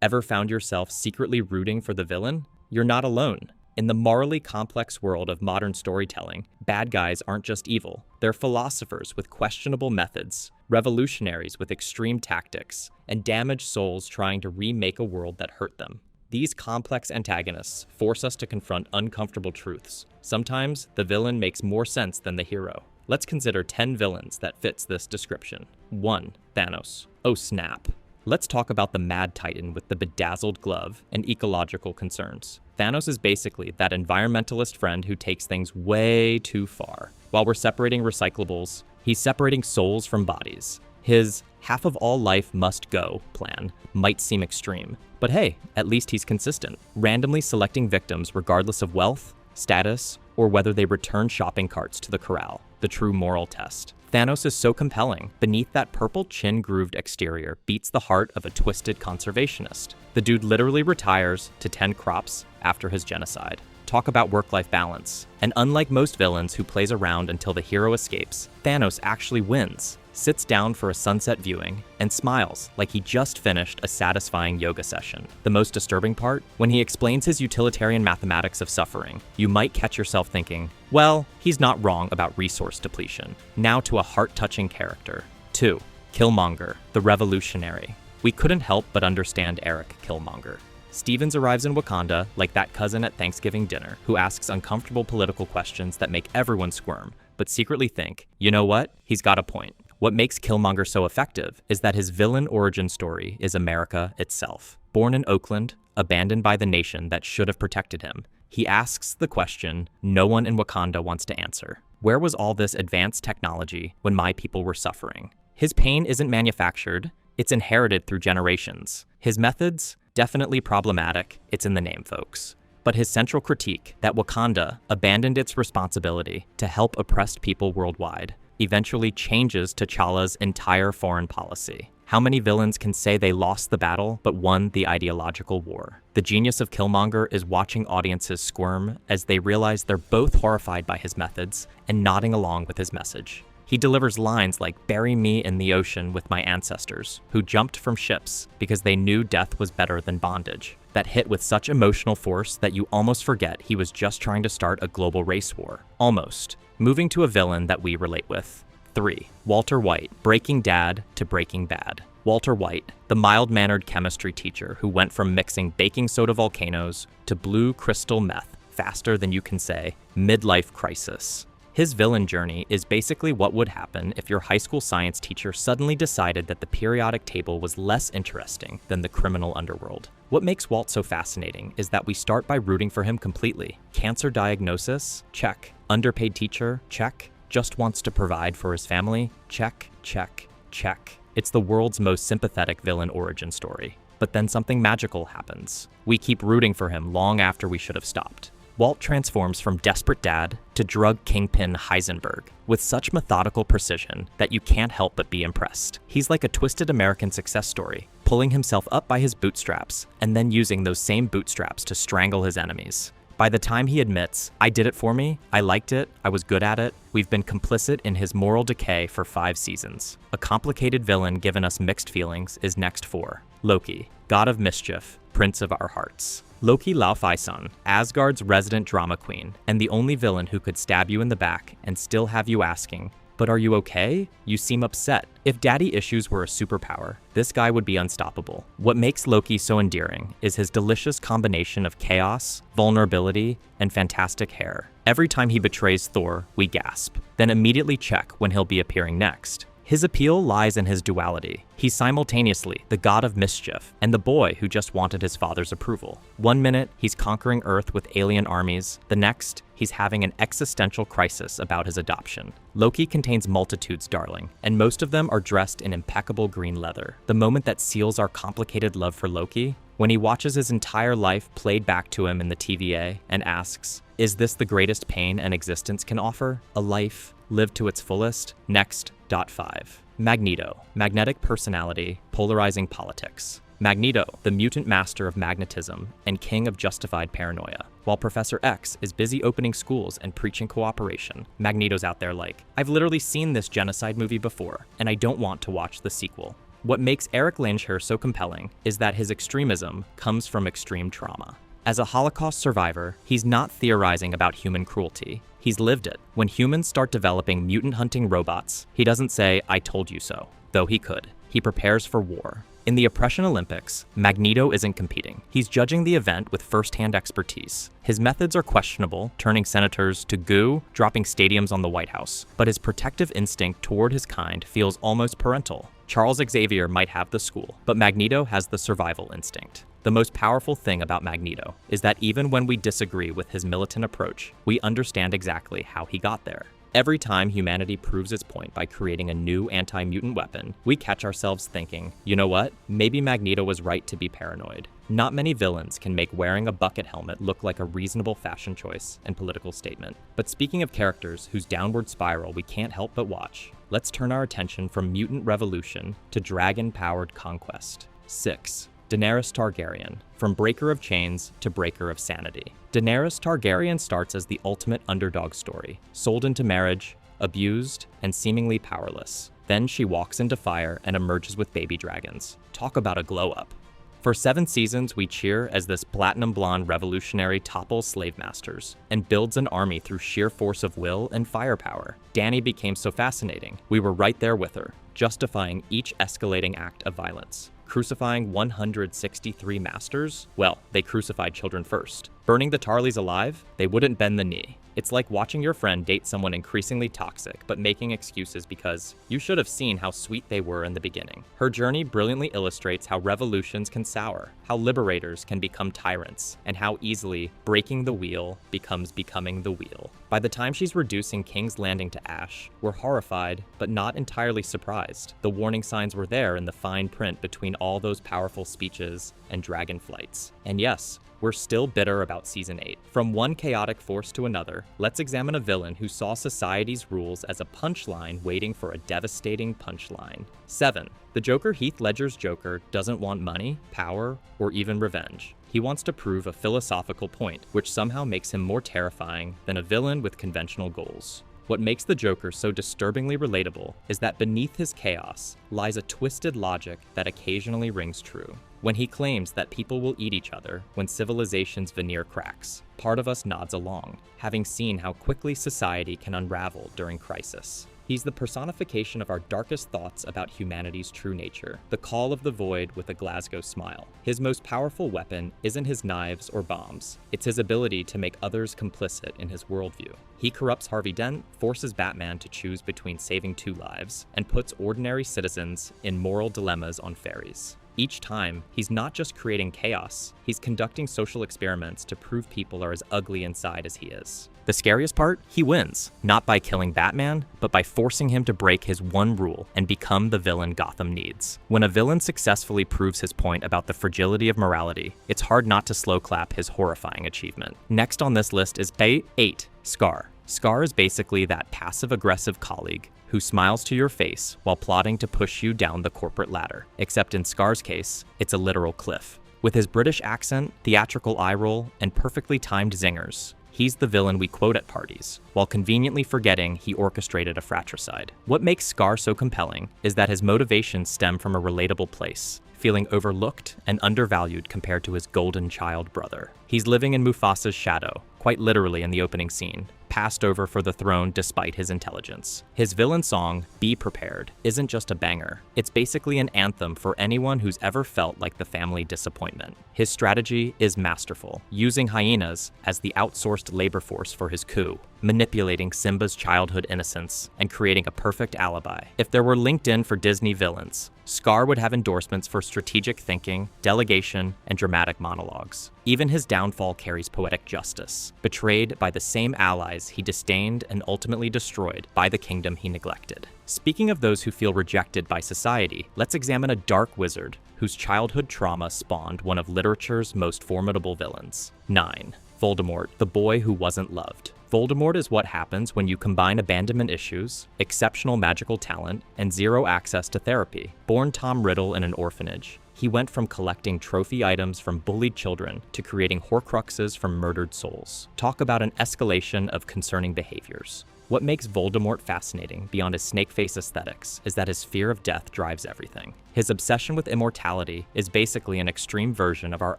Ever found yourself secretly rooting for the villain? You're not alone. In the morally complex world of modern storytelling, bad guys aren't just evil. They're philosophers with questionable methods, revolutionaries with extreme tactics, and damaged souls trying to remake a world that hurt them. These complex antagonists force us to confront uncomfortable truths. Sometimes, the villain makes more sense than the hero. Let's consider 10 villains that fits this description. 1. Thanos. Oh snap. Let's talk about the Mad Titan with the bedazzled glove and ecological concerns. Thanos is basically that environmentalist friend who takes things way too far. While we're separating recyclables, he's separating souls from bodies. His half of all life must go plan might seem extreme, but hey, at least he's consistent, randomly selecting victims regardless of wealth, status, or whether they return shopping carts to the corral, the true moral test. Thanos is so compelling. Beneath that purple chin-grooved exterior beats the heart of a twisted conservationist. The dude literally retires to tend crops after his genocide. Talk about work-life balance. And unlike most villains who plays around until the hero escapes, Thanos actually wins, sits down for a sunset viewing, and smiles like he just finished a satisfying yoga session. The most disturbing part? When he explains his utilitarian mathematics of suffering, you might catch yourself thinking, well, he's not wrong about resource depletion. Now to a heart-touching character. 2. Killmonger, the revolutionary. We couldn't help but understand Eric Killmonger. Stevens arrives in Wakanda like that cousin at Thanksgiving dinner who asks uncomfortable political questions that make everyone squirm, but secretly think, you know what? He's got a point. What makes Killmonger so effective is that his villain origin story is America itself. Born in Oakland, abandoned by the nation that should have protected him, he asks the question no one in Wakanda wants to answer. Where was all this advanced technology when my people were suffering? His pain isn't manufactured, it's inherited through generations. His methods? Definitely problematic, it's in the name, folks. But his central critique, that Wakanda abandoned its responsibility to help oppressed people worldwide, eventually changes T'Challa's entire foreign policy. How many villains can say they lost the battle but won the ideological war? The genius of Killmonger is watching audiences squirm as they realize they're both horrified by his methods and nodding along with his message. He delivers lines like, "Bury me in the ocean with my ancestors, who jumped from ships because they knew death was better than bondage," that hit with such emotional force that you almost forget he was just trying to start a global race war. Almost. Moving to a villain that we relate with. 3. Walter White, Breaking Dad to Breaking Bad. Walter White, the mild-mannered chemistry teacher who went from mixing baking soda volcanoes to blue crystal meth faster than you can say, midlife crisis. His villain journey is basically what would happen if your high school science teacher suddenly decided that the periodic table was less interesting than the criminal underworld. What makes Walt so fascinating is that we start by rooting for him completely. Cancer diagnosis? Check. Underpaid teacher? Check. Just wants to provide for his family? Check, check, check. It's the world's most sympathetic villain origin story. But then something magical happens. We keep rooting for him long after we should have stopped. Walt transforms from desperate dad to drug kingpin Heisenberg with such methodical precision that you can't help but be impressed. He's like a twisted American success story, pulling himself up by his bootstraps and then using those same bootstraps to strangle his enemies. By the time he admits, "I did it for me, I liked it, I was good at it," we've been complicit in his moral decay for 5 seasons. A complicated villain given us mixed feelings is next for Loki, god of mischief, prince of our hearts. Loki Laufeyson, Asgard's resident drama queen, and the only villain who could stab you in the back and still have you asking, "But are you okay? You seem upset." If daddy issues were a superpower, this guy would be unstoppable. What makes Loki so endearing is his delicious combination of chaos, vulnerability, and fantastic hair. Every time he betrays Thor, we gasp, then immediately check when he'll be appearing next. His appeal lies in his duality. He's simultaneously the god of mischief and the boy who just wanted his father's approval. One minute, he's conquering Earth with alien armies. The next, he's having an existential crisis about his adoption. Loki contains multitudes, darling, and most of them are dressed in impeccable green leather. The moment that seals our complicated love for Loki, when he watches his entire life played back to him in the TVA and asks, "Is this the greatest pain an existence can offer? A life lived to its fullest?" Next, dot 5. Magneto, magnetic personality, polarizing politics. Magneto, the mutant master of magnetism and king of justified paranoia. While Professor X is busy opening schools and preaching cooperation, Magneto's out there like, "I've literally seen this genocide movie before, and I don't want to watch the sequel." What makes Eric Langhair so compelling is that his extremism comes from extreme trauma. As a Holocaust survivor, he's not theorizing about human cruelty. He's lived it. When humans start developing mutant-hunting robots, he doesn't say, "I told you so," though he could. He prepares for war. In the Oppression Olympics, Magneto isn't competing. He's judging the event with first-hand expertise. His methods are questionable, turning senators to goo, dropping stadiums on the White House. But his protective instinct toward his kind feels almost parental. Charles Xavier might have the school, but Magneto has the survival instinct. The most powerful thing about Magneto is that even when we disagree with his militant approach, we understand exactly how he got there. Every time humanity proves its point by creating a new anti-mutant weapon, we catch ourselves thinking, you know what? Maybe Magneto was right to be paranoid. Not many villains can make wearing a bucket helmet look like a reasonable fashion choice and political statement. But speaking of characters whose downward spiral we can't help but watch, let's turn our attention from mutant revolution to dragon-powered conquest. 6. Daenerys Targaryen, from breaker of chains to breaker of sanity. Daenerys Targaryen starts as the ultimate underdog story, sold into marriage, abused, and seemingly powerless. Then she walks into fire and emerges with baby dragons. Talk about a glow-up. For 7 seasons, we cheer as this platinum blonde revolutionary topples slave masters and builds an army through sheer force of will and firepower. Dany became so fascinating. We were right there with her, justifying each escalating act of violence. Crucifying 163 masters? Well, they crucified children first. Burning the Tarleys alive? They wouldn't bend the knee. It's like watching your friend date someone increasingly toxic, but making excuses because you should have seen how sweet they were in the beginning. Her journey brilliantly illustrates how revolutions can sour, how liberators can become tyrants, and how easily breaking the wheel becomes becoming the wheel. By the time she's reducing King's Landing to ash, we're horrified, but not entirely surprised. The warning signs were there in the fine print between all those powerful speeches and dragon flights. And yes, we're still bitter about Season 8. From one chaotic force to another, let's examine a villain who saw society's rules as a punchline waiting for a devastating punchline. 7. The Joker Heath Ledger's Joker doesn't want money, power, or even revenge. He wants to prove a philosophical point, which somehow makes him more terrifying than a villain with conventional goals. What makes the Joker so disturbingly relatable is that beneath his chaos lies a twisted logic that occasionally rings true. When he claims that people will eat each other when civilization's veneer cracks, part of us nods along, having seen how quickly society can unravel during crisis. He's the personification of our darkest thoughts about humanity's true nature, the call of the void with a Glasgow smile. His most powerful weapon isn't his knives or bombs, it's his ability to make others complicit in his worldview. He corrupts Harvey Dent, forces Batman to choose between saving 2 lives, and puts ordinary citizens in moral dilemmas on ferries. Each time, he's not just creating chaos, he's conducting social experiments to prove people are as ugly inside as he is. The scariest part? He wins, not by killing Batman, but by forcing him to break his one rule and become the villain Gotham needs. When a villain successfully proves his point about the fragility of morality, it's hard not to slow clap his horrifying achievement. Next on this list is 8. Scar. Scar is basically that passive-aggressive colleague who smiles to your face while plotting to push you down the corporate ladder. Except in Scar's case, it's a literal cliff. With his British accent, theatrical eye roll, and perfectly timed zingers, he's the villain we quote at parties, while conveniently forgetting he orchestrated a fratricide. What makes Scar so compelling is that his motivations stem from a relatable place, feeling overlooked and undervalued compared to his golden child brother. He's living in Mufasa's shadow, quite literally in the opening scene, passed over for the throne despite his intelligence. His villain song, Be Prepared, isn't just a banger. It's basically an anthem for anyone who's ever felt like the family disappointment. His strategy is masterful, using hyenas as the outsourced labor force for his coup, manipulating Simba's childhood innocence, and creating a perfect alibi. If there were LinkedIn for Disney villains, Scar would have endorsements for strategic thinking, delegation, and dramatic monologues. Even his downfall carries poetic justice, betrayed by the same allies he disdained and ultimately destroyed by the kingdom he neglected. Speaking of those who feel rejected by society, let's examine a dark wizard whose childhood trauma spawned one of literature's most formidable villains. 9. Voldemort, the boy who wasn't loved. Voldemort is what happens when you combine abandonment issues, exceptional magical talent, and zero access to therapy. Born Tom Riddle in an orphanage, he went from collecting trophy items from bullied children to creating Horcruxes from murdered souls. Talk about an escalation of concerning behaviors. What makes Voldemort fascinating beyond his snake-face aesthetics is that his fear of death drives everything. His obsession with immortality is basically an extreme version of our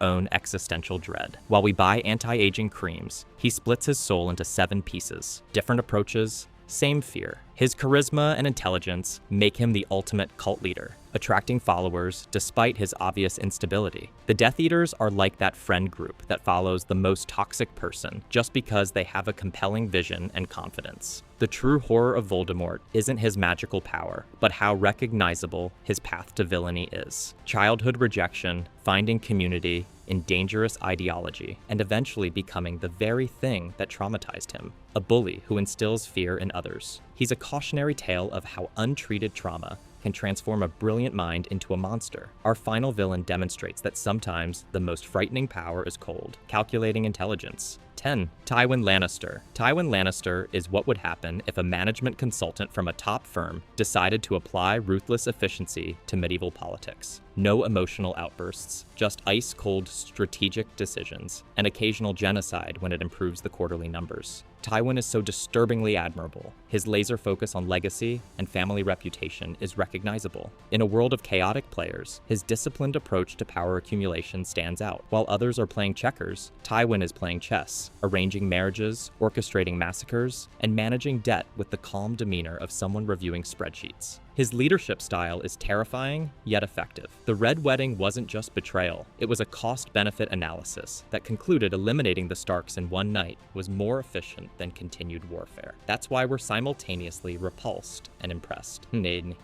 own existential dread. While we buy anti-aging creams, he splits his soul into 7 pieces. Different approaches, same fear. His charisma and intelligence make him the ultimate cult leader, attracting followers despite his obvious instability. The Death Eaters are like that friend group that follows the most toxic person just because they have a compelling vision and confidence. The true horror of Voldemort isn't his magical power, but how recognizable his path to villainy is. Childhood rejection, finding community in dangerous ideology, and eventually becoming the very thing that traumatized him, a bully who instills fear in others. He's a cautionary tale of how untreated trauma can transform a brilliant mind into a monster. Our final villain demonstrates that sometimes the most frightening power is cold, calculating intelligence. 10. Tywin Lannister. Tywin Lannister is what would happen if a management consultant from a top firm decided to apply ruthless efficiency to medieval politics. No emotional outbursts, just ice-cold strategic decisions, and occasional genocide when it improves the quarterly numbers. Tywin is so disturbingly admirable. His laser focus on legacy and family reputation is recognizable. In a world of chaotic players, his disciplined approach to power accumulation stands out. While others are playing checkers, Tywin is playing chess, arranging marriages, orchestrating massacres, and managing debt with the calm demeanor of someone reviewing spreadsheets. His leadership style is terrifying, yet effective. The Red Wedding wasn't just betrayal, it was a cost-benefit analysis that concluded eliminating the Starks in one night was more efficient than continued warfare. That's why we're simultaneously repulsed and impressed.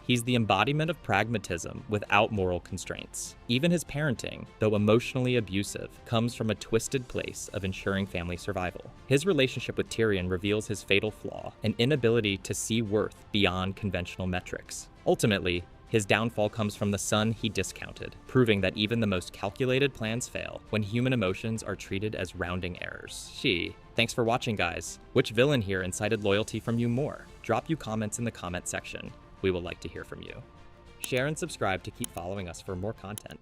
He's the embodiment of pragmatism without moral constraints. Even his parenting, though emotionally abusive, comes from a twisted place of ensuring family survival. His relationship with Tyrion reveals his fatal flaw, an inability to see worth beyond conventional metrics. Ultimately, his downfall comes from the son he discounted, proving that even the most calculated plans fail when human emotions are treated as rounding errors. Thanks for watching, guys. Which villain here incited loyalty from you more? Drop you comments in the comment section. We would like to hear from you. Share and subscribe to keep following us for more content.